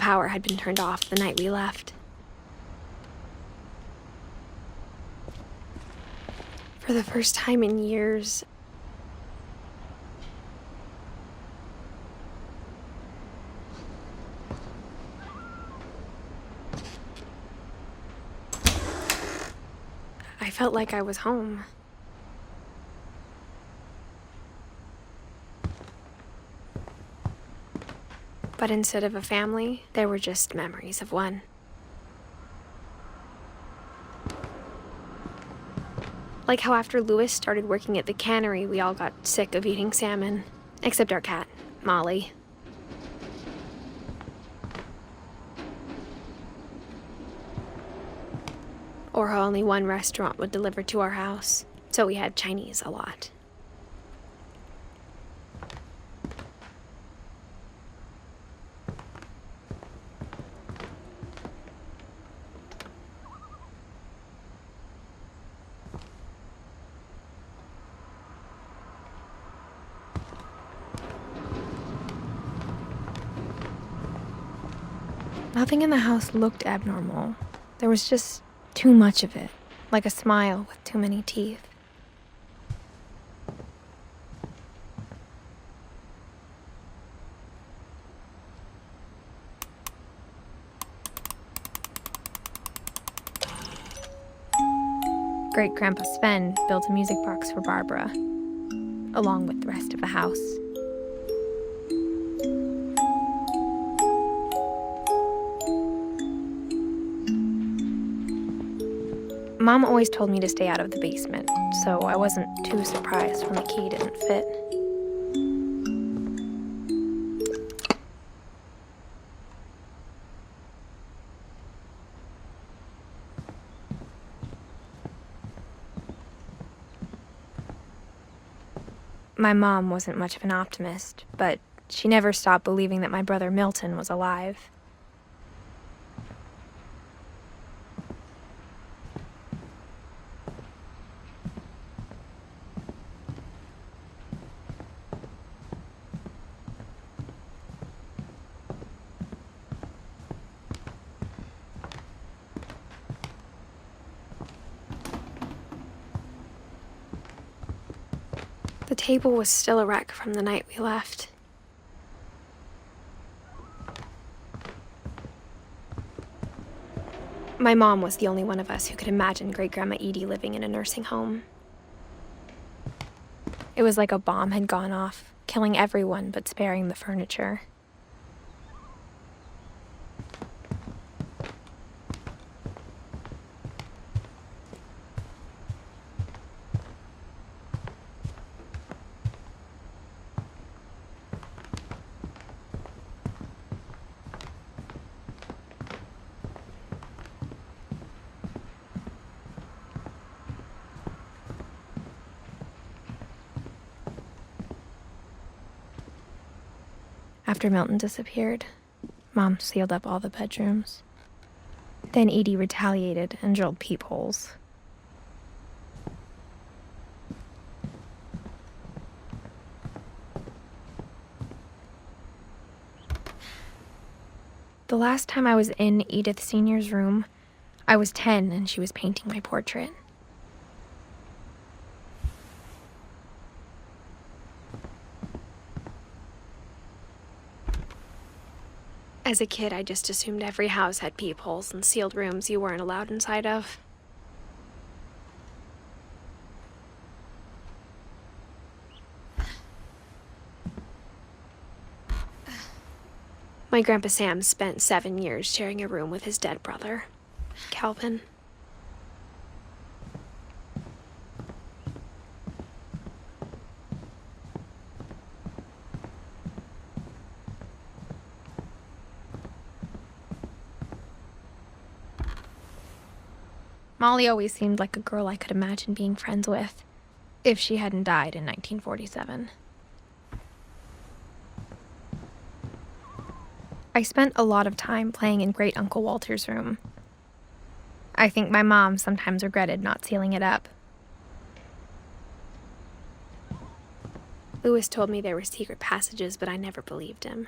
power had been turned off the night we left. For the first time in years, I felt like I was home. But instead of a family, there were just memories of one. Like how after Louis started working at the cannery, we all got sick of eating salmon. Except our cat, Molly. Or how only one restaurant would deliver to our house, so we had Chinese a lot. Nothing in the house looked abnormal. There was just too much of it, like a smile with too many teeth. Great-Grandpa Sven built a music box for Barbara, along with the rest of the house. Mom always told me to stay out of the basement, so I wasn't too surprised when the key didn't fit. My mom wasn't much of an optimist, but she never stopped believing that my brother Milton was alive. The table was still a wreck from the night we left. My mom was the only one of us who could imagine Great-Grandma Edie living in a nursing home. It was like a bomb had gone off, killing everyone but sparing the furniture. After Milton disappeared, Mom sealed up all the bedrooms. Then Edie retaliated and drilled peepholes. The last time I was in Edith Sr.'s room, I was 10 and she was painting my portrait. As a kid, I just assumed every house had peepholes and sealed rooms you weren't allowed inside of. My Grandpa Sam spent 7 years sharing a room with his dead brother, Calvin. Molly always seemed like a girl I could imagine being friends with, if she hadn't died in 1947. I spent a lot of time playing in Great Uncle Walter's room. I think my mom sometimes regretted not sealing it up. Louis told me there were secret passages, but I never believed him.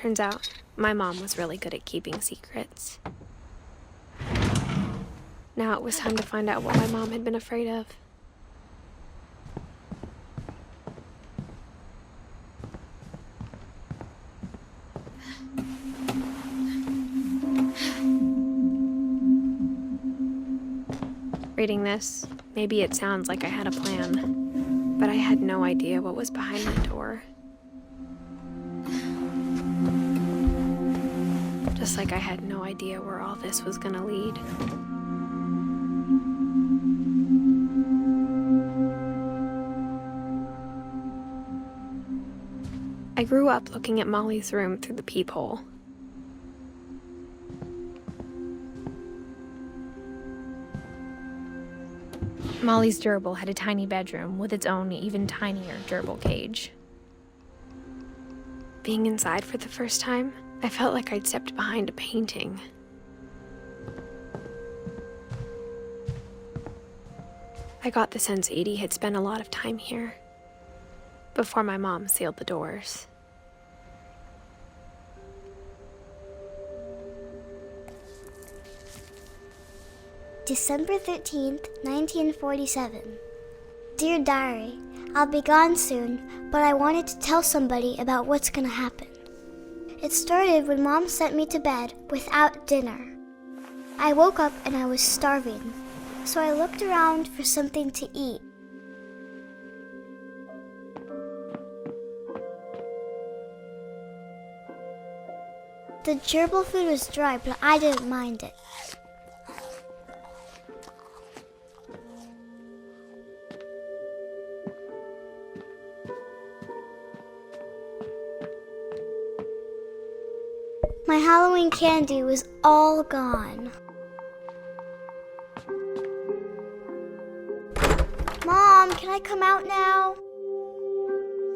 Turns out, my mom was really good at keeping secrets. Now it was time to find out what my mom had been afraid of. Reading this, maybe it sounds like I had a plan, but I had no idea what was behind my door. Just like I had no idea where all this was gonna lead. I grew up looking at Molly's room through the peephole. Molly's gerbil had a tiny bedroom with its own even tinier gerbil cage. Being inside for the first time, I felt like I'd stepped behind a painting. I got the sense Edie had spent a lot of time here, before my mom sealed the doors. December 13th, 1947. Dear Diary, I'll be gone soon, but I wanted to tell somebody about what's gonna happen. It started when Mom sent me to bed without dinner. I woke up and I was starving, so I looked around for something to eat. The gerbil food was dry, but I didn't mind it. My Halloween candy was all gone. Mom, can I come out now?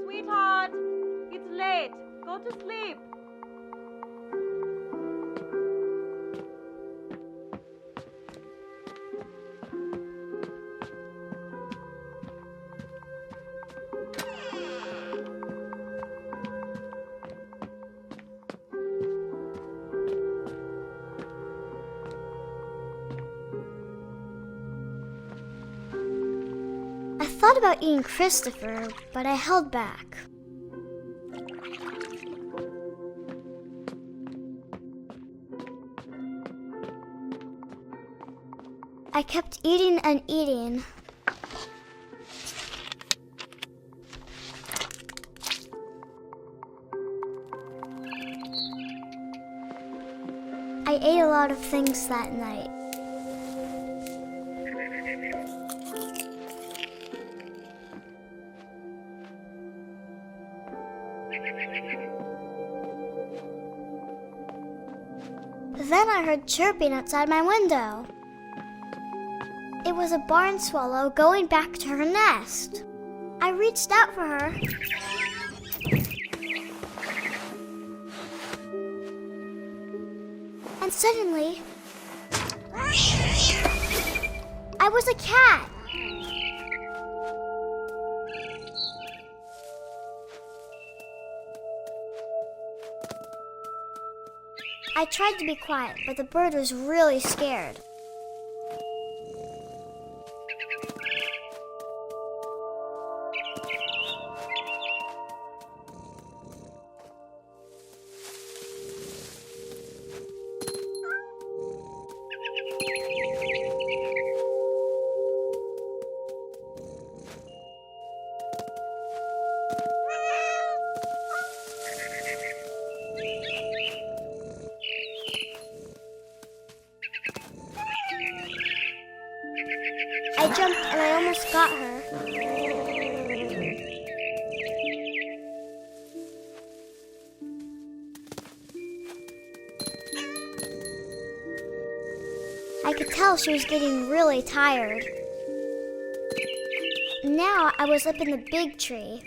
Sweetheart, it's late. Go to sleep. I thought about eating Christopher, but I held back. I kept eating and eating. I ate a lot of things that night. Then I heard chirping outside my window. It was a barn swallow going back to her nest. I reached out for her. And suddenly, I was a cat. I tried to be quiet, but the bird was really scared. I jumped and I almost got her. I could tell she was getting really tired. Now I was up in the big tree.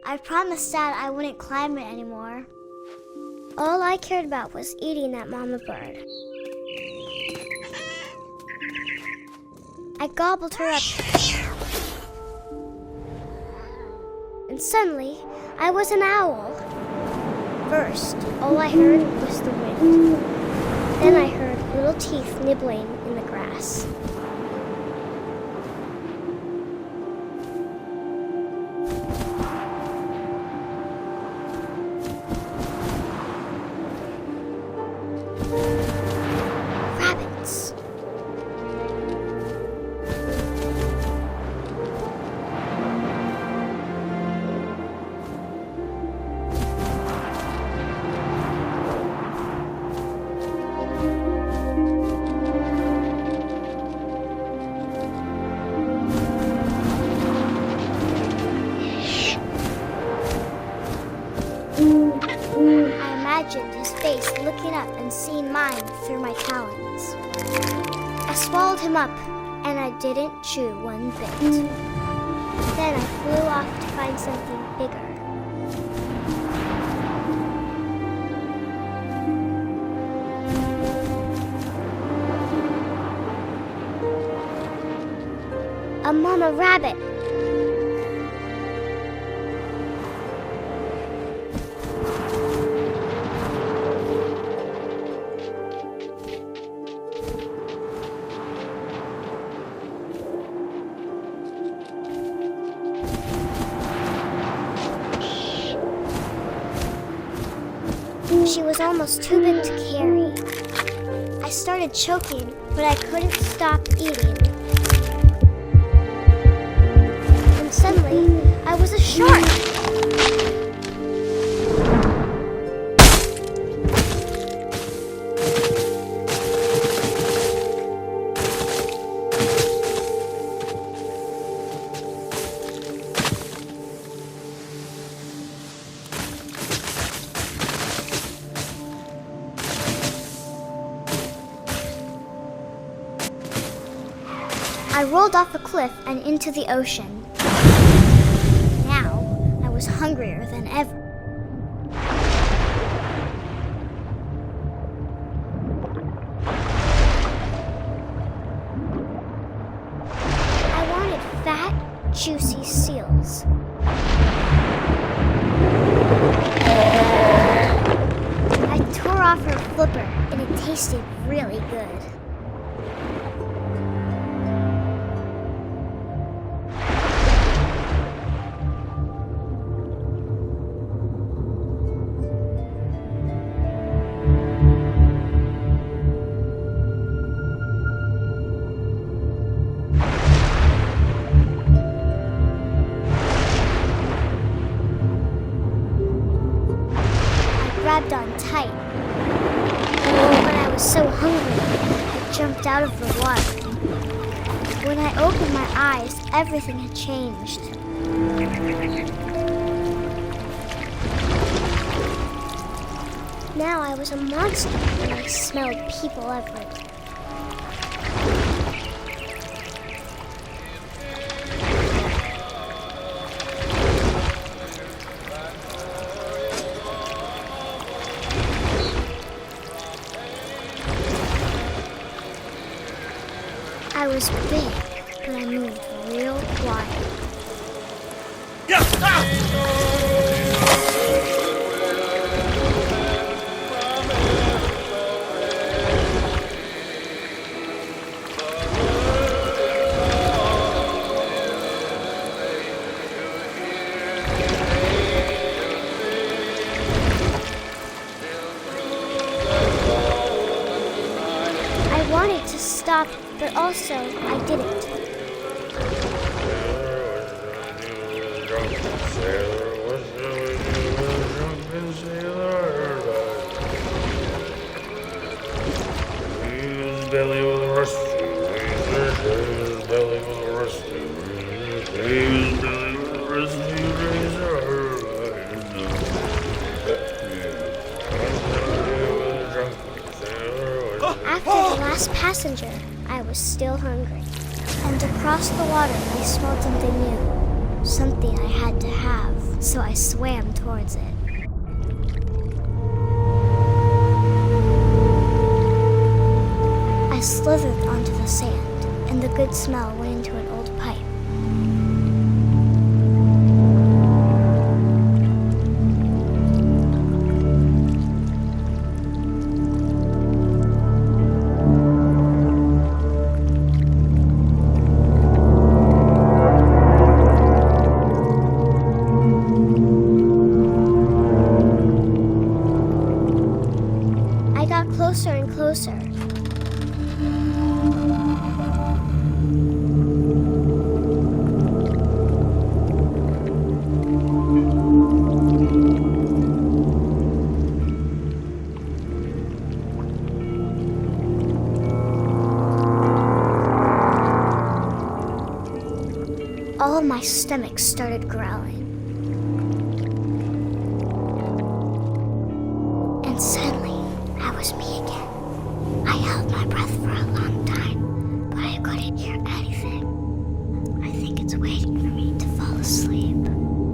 I promised Dad I wouldn't climb it anymore. All I cared about was eating that mama bird. I gobbled her up. And suddenly, I was an owl. First, all I heard was the wind. Then I heard little teeth nibbling in the grass. Rabbits. I imagined his face looking up and seeing mine through my talons. I swallowed him up, and I didn't chew one bit. Then I flew off to find something bigger. A mama rabbit. She was almost too big to carry. I started choking, but I couldn't stop eating. And suddenly, I was a shark. I rolled off a cliff and into the ocean. Now, I was hungrier than ever. I wanted fat, juicy seals. I tore off her flipper, and it tasted really good. Grabbed on tight. When I was so hungry, I jumped out of the water. When I opened my eyes, everything had changed. Now I was a monster and I smelled people everywhere. I was big, but I moved real quiet. I wanted to stop, but also I didn't. After the last passenger, I was still hungry. And across the water, I smelled something new. Something I had to have, so I swam towards it. I slithered onto the sand, and the good smell went into an old pipe. all of my stomach started growling. And suddenly, that was me again. I held my breath for a long time, but I couldn't hear anything. I think it's waiting for me to fall asleep.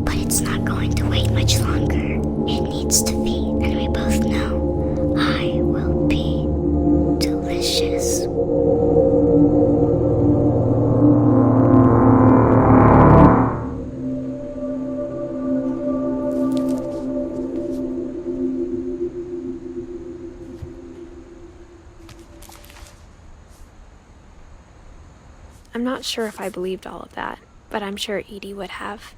But it's not going to wait much longer. It needs to feed, and we both know I will be delicious. I'm not sure if I believed all of that, but I'm sure Edie would have.